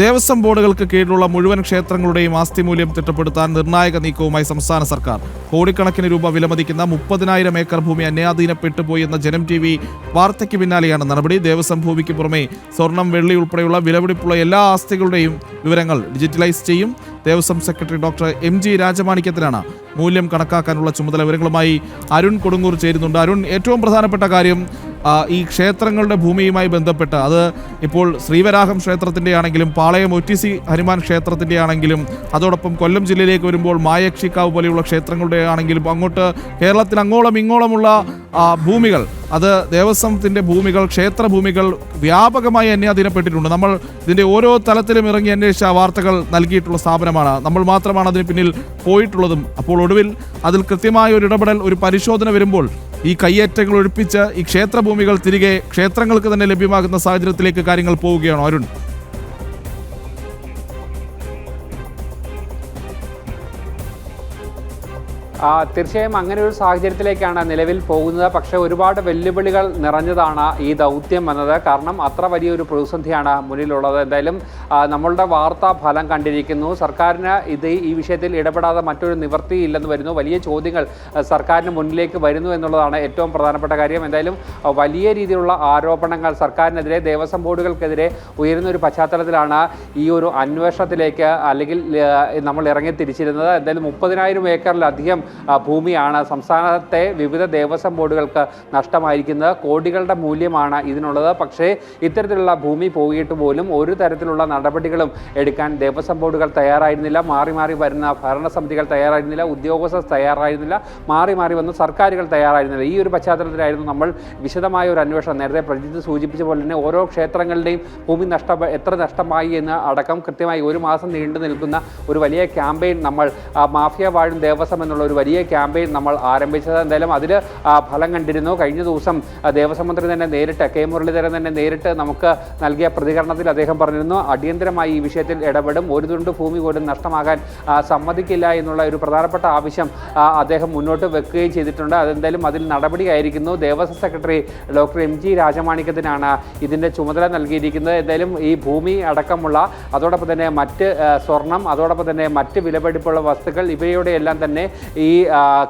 ദേവസ്വം ബോർഡുകൾക്ക് കീഴിലുള്ള മുഴുവൻ ക്ഷേത്രങ്ങളുടെയും ആസ്തി മൂല്യം തിട്ടപ്പെടുത്താൻ നിർണായക നീക്കവുമായി സംസ്ഥാന സർക്കാർ. കോടിക്കണക്കിന് രൂപ വിലമതിക്കുന്ന 30,000 ഏക്കർ ഭൂമി അന്യാധീനപ്പെട്ടു പോയി എന്ന ജനം TV വാർത്തയ്ക്ക് പിന്നാലെയാണ് നടപടി. ദേവസ്വം ഭൂമിക്ക് പുറമെ സ്വർണം, വെള്ളി ഉൾപ്പെടെയുള്ള വിലപിടിപ്പുള്ള എല്ലാ ആസ്തികളുടെയും വിവരങ്ങൾ ഡിജിറ്റലൈസ് ചെയ്യും. ദേവസ്വം സെക്രട്ടറി ഡോക്ടർ MG രാജമാണിക്യത്തിനാണ് മൂല്യം കണക്കാക്കാനുള്ള ചുമതല. വിവരങ്ങളുമായി അരുൺ കൊടുങ്ങൂർ ചേരുന്നുണ്ട്. അരുൺ, ഏറ്റവും പ്രധാനപ്പെട്ട കാര്യം ഈ ക്ഷേത്രങ്ങളുടെ ഭൂമിയുമായി ബന്ധപ്പെട്ട്, അത് ഇപ്പോൾ ശ്രീവരാഹം ക്ഷേത്രത്തിൻ്റെ ആണെങ്കിലും പാളയം OTC ഹനുമാൻ ക്ഷേത്രത്തിൻ്റെ ആണെങ്കിലും, അതോടൊപ്പം കൊല്ലം ജില്ലയിലേക്ക് വരുമ്പോൾ മായക്ഷിക്കാവ് പോലെയുള്ള ക്ഷേത്രങ്ങളുടെ ആണെങ്കിലും, അങ്ങോട്ട് കേരളത്തിൽ അങ്ങോളം ഇങ്ങോളമുള്ള ഭൂമികൾ, അത് ദേവസ്വത്തിൻ്റെ ഭൂമികൾ, ക്ഷേത്ര ഭൂമികൾ വ്യാപകമായി അന്യാധീനപ്പെട്ടിട്ടുണ്ട്. നമ്മൾ ഇതിൻ്റെ ഓരോ തലത്തിലും ഇറങ്ങി അന്വേഷിച്ച വാർത്തകൾ നൽകിയിട്ടുള്ള സ്ഥാപനമാണ്. നമ്മൾ മാത്രമാണ് അതിന് പിന്നിൽ പോയിട്ടുള്ളതും. അപ്പോൾ ഒടുവിൽ അതിൽ കൃത്യമായ ഒരു ഇടപെടൽ, ഒരു പരിശോധന വരുമ്പോൾ ഈ കയ്യേറ്റങ്ങൾ ഒഴിപ്പിച്ച് ഈ ക്ഷേത്രഭൂമികൾ തിരികെ ക്ഷേത്രങ്ങൾക്ക് തന്നെ ലഭ്യമാകുന്ന സാഹചര്യത്തിലേക്ക് കാര്യങ്ങൾ പോവുകയാണോ അരുൺ? തീർച്ചയായും അങ്ങനെ ഒരു സാഹചര്യത്തിലേക്കാണ് നിലവിൽ പോകുന്നത്. പക്ഷേ ഒരുപാട് വെല്ലുവിളികൾ നിറഞ്ഞതാണ് ഈ ദൗത്യം എന്നത്. കാരണം അത്ര വലിയൊരു പ്രതിസന്ധിയാണ് മുന്നിലുള്ളത്. എന്തായാലും നമ്മളുടെ വാർത്താ ഫലം കണ്ടിരിക്കുന്നു. സർക്കാരിന് ഈ വിഷയത്തിൽ ഇടപെടാതെ മറ്റൊരു നിവൃത്തിയില്ലെന്ന് വരുന്നു. വലിയ ചോദ്യങ്ങൾ സർക്കാരിന് മുന്നിലേക്ക് വരുന്നു എന്നുള്ളതാണ് ഏറ്റവും പ്രധാനപ്പെട്ട കാര്യം. എന്തായാലും വലിയ രീതിയിലുള്ള ആരോപണങ്ങൾ സർക്കാരിനെതിരെ, ദേവസ്വം ബോർഡുകൾക്കെതിരെ ഉയരുന്ന ഒരു പശ്ചാത്തലത്തിലാണ് ഈ ഒരു അന്വേഷണത്തിലേക്ക് അല്ലെങ്കിൽ നമ്മൾ ഇറങ്ങി തിരിച്ചിരുന്നത്. എന്തായാലും 30,000 ഏക്കറിലധികം ഭൂമിയാണ് സംസ്ഥാനത്തെ വിവിധ ദേവസ്വം ബോർഡുകൾക്ക് നഷ്ടമായിരിക്കുന്നത്. കോടികളുടെ മൂല്യമാണ് ഇതിനുള്ളത്. പക്ഷേ ഇത്തരത്തിലുള്ള ഭൂമി പോയിട്ട് പോലും ഒരു തരത്തിലുള്ള നടപടികളും എടുക്കാൻ ദേവസ്വം ബോർഡുകൾ തയ്യാറായിരുന്നില്ല. മാറി മാറി വരുന്ന ഭരണസമിതികൾ തയ്യാറായിരുന്നില്ല, ഉദ്യോഗസ്ഥർ തയ്യാറായിരുന്നില്ല, മാറി മാറി വന്ന സർക്കാരുകൾ തയ്യാറായിരുന്നില്ല. ഈ ഒരു പശ്ചാത്തലത്തിലായിരുന്നു നമ്മൾ വിശദമായ ഒരു അന്വേഷണം, നേരത്തെ പ്രജിത്ത് സൂചിപ്പിച്ച പോലെ തന്നെ ഓരോ ക്ഷേത്രങ്ങളുടെയും ഭൂമി എത്ര നഷ്ടമായി എന്ന് അടക്കം കൃത്യമായി 1 മാസം നീണ്ടു നിൽക്കുന്ന ഒരു വലിയ ക്യാമ്പയിൻ നമ്മൾ മാഫിയ വാഴും ദേവസ്വം എന്നുള്ള ഒരു വലിയ ക്യാമ്പയിൻ നമ്മൾ ആരംഭിച്ചത്. എന്തായാലും അതിൽ ഫലം കണ്ടിരുന്നു. കഴിഞ്ഞ ദിവസം ദേവസ്വം മന്ത്രി തന്നെ നേരിട്ട്, K മുരളീധരൻ തന്നെ നേരിട്ട് നമുക്ക് നൽകിയ പ്രതികരണത്തിൽ അദ്ദേഹം പറഞ്ഞിരുന്നു, അടിയന്തരമായി ഈ വിഷയത്തിൽ ഇടപെടും, ഒരു തുണ്ട് ഭൂമി പോലും നഷ്ടമാകാൻ സമ്മതിക്കില്ല എന്നുള്ള ഒരു പ്രധാനപ്പെട്ട ആവശ്യം അദ്ദേഹം മുന്നോട്ട് വെക്കുകയും ചെയ്തിട്ടുണ്ട്. അതെന്തായാലും അതിൽ നടപടിയായിരിക്കുന്നു. ദേവസ്വം സെക്രട്ടറി ഡോക്ടർ MG രാജമാണിക്യത്തിനാണ് ഇതിൻ്റെ ചുമതല നൽകിയിരിക്കുന്നത്. എന്തായാലും ഈ ഭൂമി അടക്കമുള്ള, അതോടൊപ്പം തന്നെ മറ്റ് സ്വർണം, അതോടൊപ്പം തന്നെ മറ്റ് വിലപിടിപ്പുള്ള വസ്തുക്കൾ, ഇവയുടെയെല്ലാം തന്നെ ഈ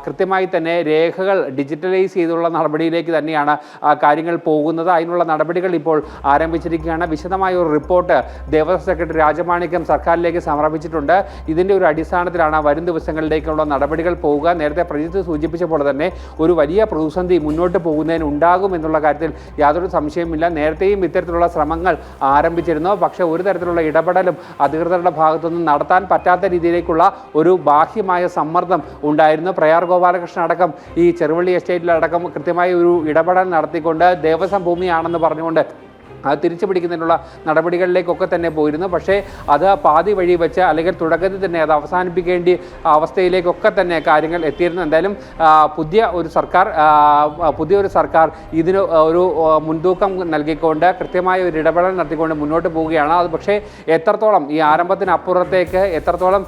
കൃത്യമായി തന്നെ രേഖകൾ ഡിജിറ്റലൈസ് ചെയ്തുള്ള നടപടിയിലേക്ക് തന്നെയാണ് കാര്യങ്ങൾ പോകുന്നത്. അതിനുള്ള നടപടികൾ ഇപ്പോൾ ആരംഭിച്ചിരിക്കുകയാണ്. വിശദമായ ഒരു റിപ്പോർട്ട് ദേവസ്വം സെക്രട്ടറി രാജമാണിക്യം സർക്കാരിലേക്ക് സമർപ്പിച്ചിട്ടുണ്ട്. ഇതിൻ്റെ ഒരു അടിസ്ഥാനത്തിലാണ് വരും ദിവസങ്ങളിലേക്കുള്ള നടപടികൾ പോവുക. നേരത്തെ പ്രജിത്ത് സൂചിപ്പിച്ച പോലെ തന്നെ ഒരു വലിയ പ്രതിസന്ധി മുന്നോട്ട് പോകുന്നതിന് ഉണ്ടാകും എന്നുള്ള കാര്യത്തിൽ യാതൊരു സംശയമില്ല. നേരത്തെയും ഇത്തരത്തിലുള്ള ശ്രമങ്ങൾ ആരംഭിച്ചിരുന്നു. പക്ഷേ ഒരു തരത്തിലുള്ള ഇടപെടലും അധികൃതരുടെ ഭാഗത്തുനിന്ന് നടത്താൻ പറ്റാത്ത രീതിയിലേക്കുള്ള ഒരു ബാഹ്യമായ സമ്മർദ്ദം ഉണ്ടായിരുന്നു. പ്രയാർ ഗോപാലകൃഷ്ണൻ അടക്കം ഈ ചെറുവള്ളി എസ്റ്റേറ്റിലടക്കം കൃത്യമായ ഒരു ഇടപെടൽ നടത്തിക്കൊണ്ട് ദേവസ്വം ഭൂമിയാണെന്ന് പറഞ്ഞുകൊണ്ട് അത് തിരിച്ചു പിടിക്കുന്നതിനുള്ള നടപടികളിലേക്കൊക്കെ തന്നെ പോയിരുന്നു. പക്ഷേ അത് പാതി വഴി വെച്ച്, അല്ലെങ്കിൽ തുടക്കത്തിൽ തന്നെ അത് അവസാനിപ്പിക്കേണ്ട അവസ്ഥയിലേക്കൊക്കെ തന്നെ കാര്യങ്ങൾ എത്തിയിരുന്നു. എന്തായാലും പുതിയൊരു സർക്കാർ ഇതിന് ഒരു മുൻതൂക്കം നൽകിക്കൊണ്ട് കൃത്യമായ ഒരു ഇടപെടൽ നടത്തിക്കൊണ്ട് മുന്നോട്ട് പോവുകയാണ്. അത് പക്ഷേ എത്രത്തോളം ഈ ആരംഭത്തിനപ്പുറത്തേക്ക് എത്രത്തോളം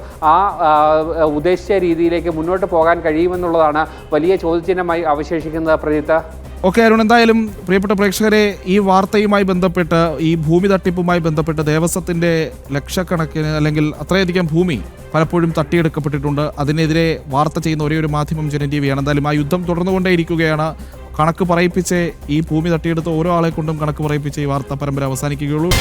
ഉദ്ദേശിച്ച രീതിയിലേക്ക് മുന്നോട്ട് പോകാൻ കഴിയുമെന്നുള്ളതാണ് വലിയ ചോദ്യചിഹ്നമായി അവശേഷിക്കുന്നത്. പ്രജിത്ത്. ഓക്കെ അരുൺ, എന്തായാലും പ്രിയപ്പെട്ട പ്രേക്ഷകരെ, ഈ വാർത്തയുമായി ബന്ധപ്പെട്ട്, ഈ ഭൂമി തട്ടിപ്പുമായി ബന്ധപ്പെട്ട് ദേവസ്വത്തിൻ്റെ ലക്ഷക്കണക്കിന് അല്ലെങ്കിൽ അത്രയധികം ഭൂമി പലപ്പോഴും തട്ടിയെടുക്കപ്പെട്ടിട്ടുണ്ട്. അതിനെതിരെ വാർത്ത ചെയ്യുന്ന ഒരേ ഒരു മാധ്യമം ജനം TV ആണ്. എന്തായാലും ആ യുദ്ധം തുടർന്നുകൊണ്ടേയിരിക്കുകയാണ്. കണക്ക് പറയിപ്പിച്ച് ഈ ഭൂമി തട്ടിയെടുത്ത ഓരോ ആളെ കൊണ്ടും കണക്ക് പറയിപ്പിച്ച് ഈ വാർത്താ പരമ്പര അവസാനിക്കുകയുള്ളൂ.